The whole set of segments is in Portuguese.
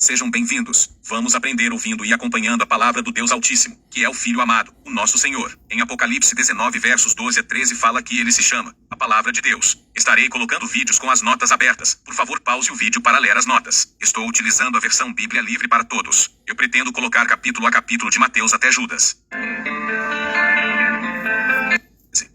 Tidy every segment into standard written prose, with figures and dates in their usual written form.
Sejam bem-vindos. Vamos aprender ouvindo e acompanhando a palavra do Deus Altíssimo, que é o Filho amado, o nosso Senhor. Em Apocalipse 19 versos 12 a 13 fala que ele se chama a Palavra de Deus. Estarei colocando vídeos com as notas abertas. Por favor, pause o vídeo para ler as notas. Estou utilizando a versão Bíblia Livre para Todos. Eu pretendo colocar capítulo a capítulo de Mateus até Judas.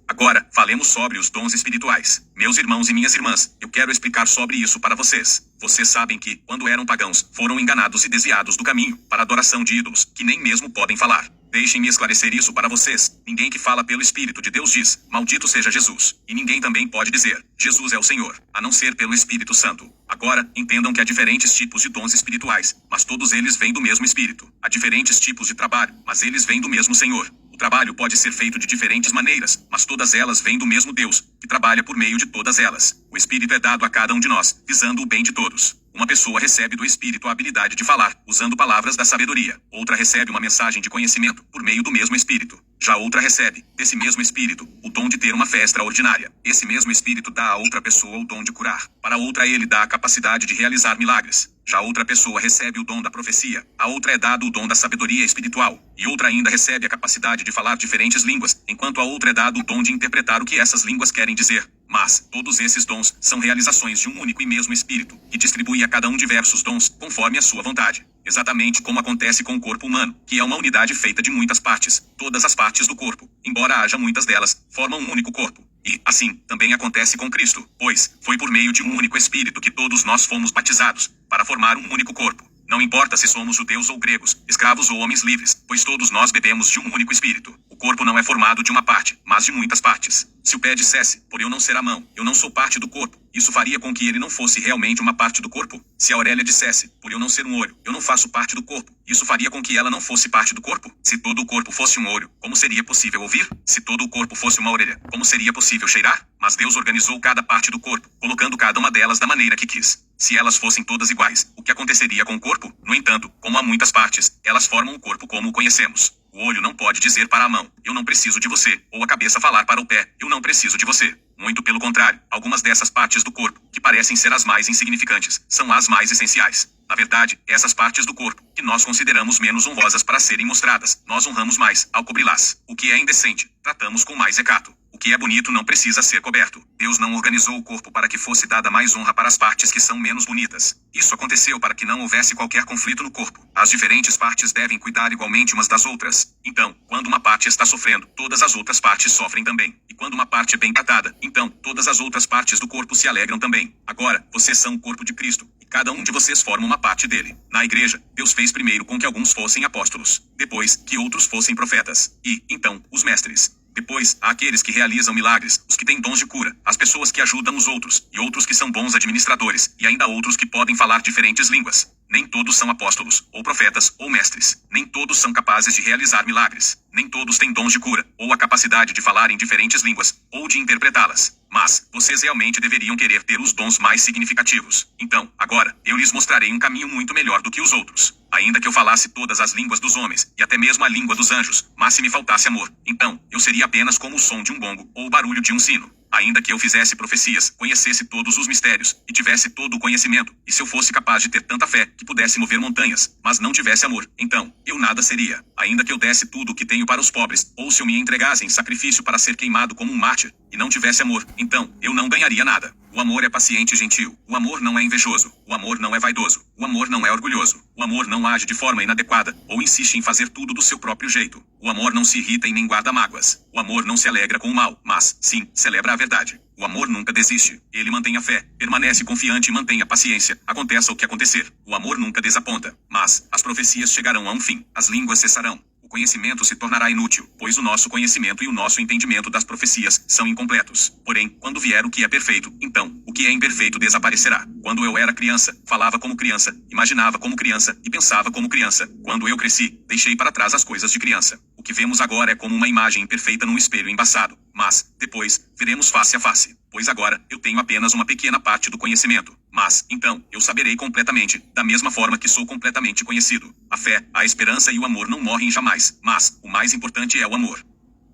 Agora, falemos sobre os dons espirituais. Meus irmãos e minhas irmãs, eu quero explicar sobre isso para vocês. Vocês sabem que, quando eram pagãos, foram enganados e desviados do caminho para a adoração de ídolos, que nem mesmo podem falar. Deixem-me esclarecer isso para vocês. Ninguém que fala pelo Espírito de Deus diz, maldito seja Jesus. E ninguém também pode dizer, Jesus é o Senhor, a não ser pelo Espírito Santo. Agora, entendam que há diferentes tipos de dons espirituais, mas todos eles vêm do mesmo Espírito. Há diferentes tipos de trabalho, mas eles vêm do mesmo Senhor. O trabalho pode ser feito de diferentes maneiras, mas todas elas vêm do mesmo Deus, que trabalha por meio de todas elas. O Espírito é dado a cada um de nós, visando o bem de todos. Uma pessoa recebe do Espírito a habilidade de falar, usando palavras da sabedoria. Outra recebe uma mensagem de conhecimento, por meio do mesmo Espírito. Já outra recebe, desse mesmo Espírito, o dom de ter uma fé extraordinária. Esse mesmo Espírito dá a outra pessoa o dom de curar. Para outra ele dá a capacidade de realizar milagres. Já outra pessoa recebe o dom da profecia. A outra é dado o dom da sabedoria espiritual. E outra ainda recebe a capacidade de falar diferentes línguas, enquanto a outra é dado o dom de interpretar o que essas línguas querem dizer. Mas, todos esses dons são realizações de um único e mesmo Espírito, que distribui a cada um diversos dons, conforme a sua vontade. Exatamente como acontece com o corpo humano, que é uma unidade feita de muitas partes. Todas as partes do corpo, embora haja muitas delas, formam um único corpo. E, assim, também acontece com Cristo, pois foi por meio de um único Espírito que todos nós fomos batizados, para formar um único corpo. Não importa se somos judeus ou gregos, escravos ou homens livres, pois todos nós bebemos de um único Espírito. O corpo não é formado de uma parte, mas de muitas partes. Se o pé dissesse, por eu não ser a mão, eu não sou parte do corpo, isso faria com que ele não fosse realmente uma parte do corpo? Se a orelha dissesse, por eu não ser um olho, eu não faço parte do corpo, isso faria com que ela não fosse parte do corpo? Se todo o corpo fosse um olho, como seria possível ouvir? Se todo o corpo fosse uma orelha, como seria possível cheirar? Mas Deus organizou cada parte do corpo, colocando cada uma delas da maneira que quis. Se elas fossem todas iguais, o que aconteceria com o corpo? No entanto, como há muitas partes, elas formam o corpo como o conhecemos. O olho não pode dizer para a mão, eu não preciso de você, ou a cabeça falar para o pé, eu não preciso de você. Muito pelo contrário, algumas dessas partes do corpo, que parecem ser as mais insignificantes, são as mais essenciais. Na verdade, essas partes do corpo, que nós consideramos menos honrosas para serem mostradas, nós honramos mais, ao cobri-las. O que é indecente, tratamos com mais recato. O que é bonito não precisa ser coberto. Deus não organizou o corpo para que fosse dada mais honra para as partes que são menos bonitas. Isso aconteceu para que não houvesse qualquer conflito no corpo. As diferentes partes devem cuidar igualmente umas das outras. Então, quando uma parte está sofrendo, todas as outras partes sofrem também. E quando uma parte é bem tratada, então, todas as outras partes do corpo se alegram também. Agora, vocês são o corpo de Cristo, e cada um de vocês forma uma parte dele. Na igreja, Deus fez primeiro com que alguns fossem apóstolos, depois que outros fossem profetas, e, então, os mestres. Depois, há aqueles que realizam milagres, os que têm dons de cura, as pessoas que ajudam os outros, e outros que são bons administradores, e ainda outros que podem falar diferentes línguas. Nem todos são apóstolos, ou profetas, ou mestres. Nem todos são capazes de realizar milagres. Nem todos têm dons de cura, ou a capacidade de falar em diferentes línguas, ou de interpretá-las. Mas, vocês realmente deveriam querer ter os dons mais significativos. Então, agora, eu lhes mostrarei um caminho muito melhor do que os outros. Ainda que eu falasse todas as línguas dos homens, e até mesmo a língua dos anjos, mas se me faltasse amor, então, eu seria apenas como o som de um gongo, ou o barulho de um sino. Ainda que eu fizesse profecias, conhecesse todos os mistérios, e tivesse todo o conhecimento, e se eu fosse capaz de ter tanta fé, que pudesse mover montanhas, mas não tivesse amor, então, eu nada seria. Ainda que eu desse tudo o que tenho para os pobres, ou se eu me entregasse em sacrifício para ser queimado como um mártir, e não tivesse amor, então, eu não ganharia nada. O amor é paciente e gentil. O amor não é invejoso. O amor não é vaidoso. O amor não é orgulhoso. O amor não age de forma inadequada, ou insiste em fazer tudo do seu próprio jeito. O amor não se irrita e nem guarda mágoas. O amor não se alegra com o mal, mas, sim, celebra a verdade. O amor nunca desiste. Ele mantém a fé, permanece confiante e mantém a paciência, aconteça o que acontecer. O amor nunca desaponta. Mas, as profecias chegarão a um fim. As línguas cessarão. O conhecimento se tornará inútil, pois o nosso conhecimento e o nosso entendimento das profecias são incompletos. Porém, quando vier o que é perfeito, então, o que é imperfeito desaparecerá. Quando eu era criança, falava como criança, imaginava como criança e pensava como criança. Quando eu cresci, deixei para trás as coisas de criança. O que vemos agora é como uma imagem imperfeita num espelho embaçado. Mas, depois, veremos face a face. Pois agora, eu tenho apenas uma pequena parte do conhecimento. Mas, então, eu saberei completamente, da mesma forma que sou completamente conhecido. A fé, a esperança e o amor não morrem jamais, mas, o mais importante é o amor.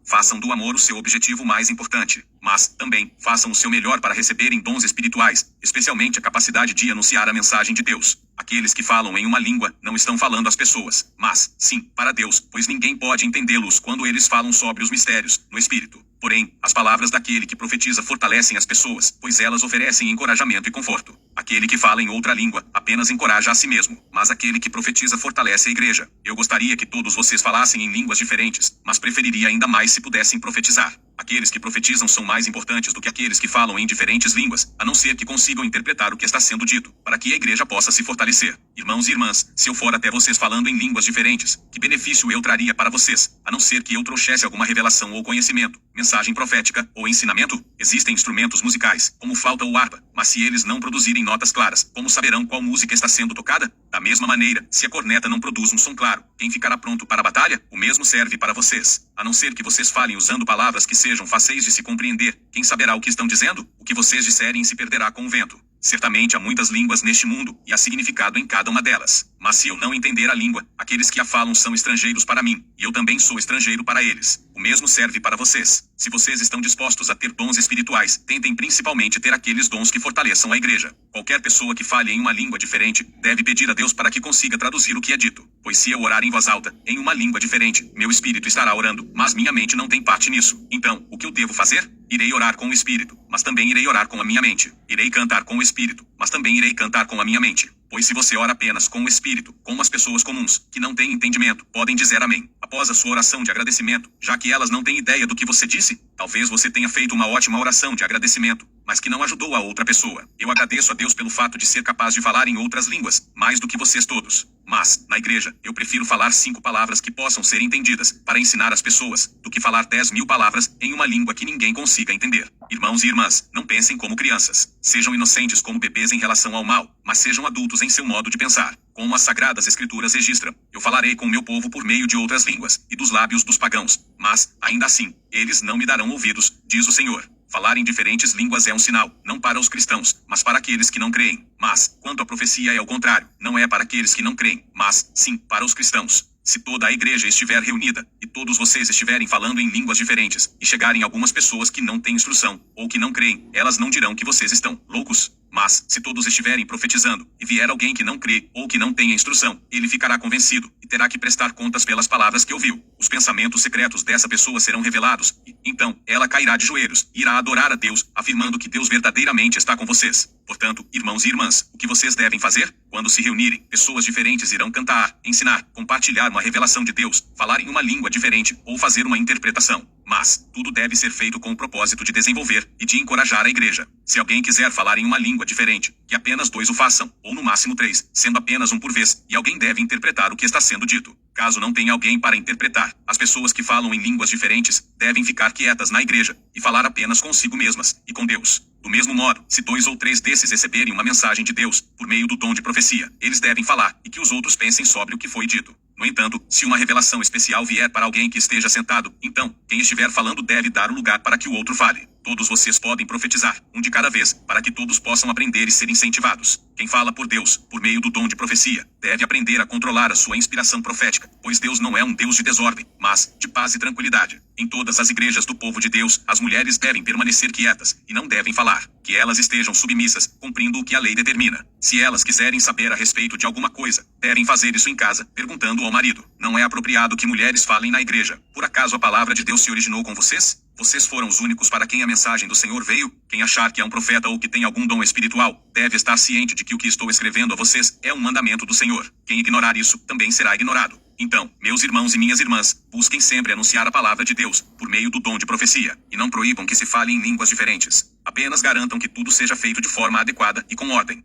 Façam do amor o seu objetivo mais importante, mas, também, façam o seu melhor para receberem dons espirituais, especialmente a capacidade de anunciar a mensagem de Deus. Aqueles que falam em uma língua não estão falando às pessoas, mas, sim, para Deus, pois ninguém pode entendê-los quando eles falam sobre os mistérios, no Espírito. Porém, as palavras daquele que profetiza fortalecem as pessoas, pois elas oferecem encorajamento e conforto. Aquele que fala em outra língua apenas encoraja a si mesmo, mas aquele que profetiza fortalece a igreja. Eu gostaria que todos vocês falassem em línguas diferentes, mas preferiria ainda mais se pudessem profetizar. Aqueles que profetizam são mais importantes do que aqueles que falam em diferentes línguas, a não ser que consigam interpretar o que está sendo dito, para que a igreja possa se fortalecer. Irmãos e irmãs, se eu for até vocês falando em línguas diferentes, que benefício eu traria para vocês, a não ser que eu trouxesse alguma revelação ou conhecimento, mensagem profética ou ensinamento? Existem instrumentos musicais, como flauta ou harpa, mas se eles não produzirem notas claras, como saberão qual música está sendo tocada? Da mesma maneira, se a corneta não produz um som claro, quem ficará pronto para a batalha? O mesmo serve para vocês. A não ser que vocês falem usando palavras que sejam fáceis de se compreender, quem saberá o que estão dizendo? O que vocês disserem se perderá com o vento. Certamente há muitas línguas neste mundo, e há significado em cada uma delas. Mas se eu não entender a língua, aqueles que a falam são estrangeiros para mim, e eu também sou estrangeiro para eles. O mesmo serve para vocês. Se vocês estão dispostos a ter dons espirituais, tentem principalmente ter aqueles dons que fortaleçam a igreja. Qualquer pessoa que fale em uma língua diferente, deve pedir a Deus para que consiga traduzir o que é dito. Pois se eu orar em voz alta, em uma língua diferente, meu espírito estará orando, mas minha mente não tem parte nisso. Então, o que eu devo fazer? Irei orar com o espírito, mas também irei orar com a minha mente. Irei cantar com o espírito, mas também irei cantar com a minha mente. Pois se você ora apenas com o espírito, como as pessoas comuns, que não têm entendimento, podem dizer amém, após a sua oração de agradecimento, já que elas não têm ideia do que você disse, talvez você tenha feito uma ótima oração de agradecimento, mas que não ajudou a outra pessoa. Eu agradeço a Deus pelo fato de ser capaz de falar em outras línguas, mais do que vocês todos. Mas, na igreja, eu prefiro falar 5 palavras que possam ser entendidas, para ensinar as pessoas, do que falar 10.000 palavras em uma língua que ninguém consiga entender. Irmãos e irmãs, não pensem como crianças. Sejam inocentes como bebês em relação ao mal, mas sejam adultos em seu modo de pensar. Como as sagradas escrituras registram, eu falarei com o meu povo por meio de outras línguas, e dos lábios dos pagãos. Mas, ainda assim, eles não me darão ouvidos, diz o Senhor. Falar em diferentes línguas é um sinal, não para os cristãos, mas para aqueles que não creem. Mas, quanto à profecia é ao contrário, não é para aqueles que não creem, mas, sim, para os cristãos. Se toda a igreja estiver reunida, e todos vocês estiverem falando em línguas diferentes, e chegarem algumas pessoas que não têm instrução, ou que não creem, elas não dirão que vocês estão loucos. Mas, se todos estiverem profetizando, e vier alguém que não crê, ou que não tenha instrução, ele ficará convencido, e terá que prestar contas pelas palavras que ouviu. Os pensamentos secretos dessa pessoa serão revelados, e, então, ela cairá de joelhos, e irá adorar a Deus, afirmando que Deus verdadeiramente está com vocês. Portanto, irmãos e irmãs, o que vocês devem fazer? Quando se reunirem, pessoas diferentes irão cantar, ensinar, compartilhar uma revelação de Deus, falar em uma língua diferente, ou fazer uma interpretação. Mas, tudo deve ser feito com o propósito de desenvolver e de encorajar a igreja. Se alguém quiser falar em uma língua diferente, que apenas 2 o façam, ou no máximo 3, sendo apenas um por vez, e alguém deve interpretar o que está sendo dito. Caso não tenha alguém para interpretar, as pessoas que falam em línguas diferentes devem ficar quietas na igreja e falar apenas consigo mesmas e com Deus. Do mesmo modo, se 2 ou 3 desses receberem uma mensagem de Deus, por meio do dom de profecia, eles devem falar, e que os outros pensem sobre o que foi dito. No entanto, se uma revelação especial vier para alguém que esteja sentado, então, quem estiver falando deve dar o lugar para que o outro fale. Todos vocês podem profetizar, um de cada vez, para que todos possam aprender e ser incentivados. Quem fala por Deus, por meio do dom de profecia, deve aprender a controlar a sua inspiração profética, pois Deus não é um Deus de desordem, mas de paz e tranquilidade. Em todas as igrejas do povo de Deus, as mulheres devem permanecer quietas, e não devem falar. Que elas estejam submissas, cumprindo o que a lei determina. Se elas quiserem saber a respeito de alguma coisa, devem fazer isso em casa, perguntando ao marido. Não é apropriado que mulheres falem na igreja. Por acaso a palavra de Deus se originou com vocês? Vocês foram os únicos para quem a mensagem do Senhor veio? Quem achar que é um profeta ou que tem algum dom espiritual, deve estar ciente de que o que estou escrevendo a vocês é um mandamento do Senhor. Quem ignorar isso, também será ignorado. Então, meus irmãos e minhas irmãs, busquem sempre anunciar a palavra de Deus, por meio do dom de profecia, e não proíbam que se fale em línguas diferentes. Apenas garantam que tudo seja feito de forma adequada e com ordem.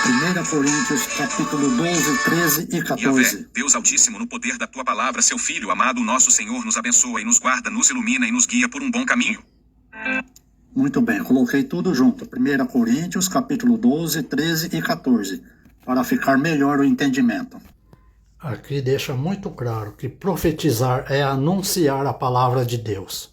1 Coríntios, capítulo 12, 13 e 14. Deus Altíssimo, no poder da tua palavra, seu Filho amado, nosso Senhor, nos abençoa e nos guarda, nos ilumina e nos guia por um bom caminho. Muito bem, coloquei tudo junto. 1 Coríntios, capítulo 12, 13 e 14, para ficar melhor o entendimento. Aqui deixa muito claro que profetizar é anunciar a palavra de Deus.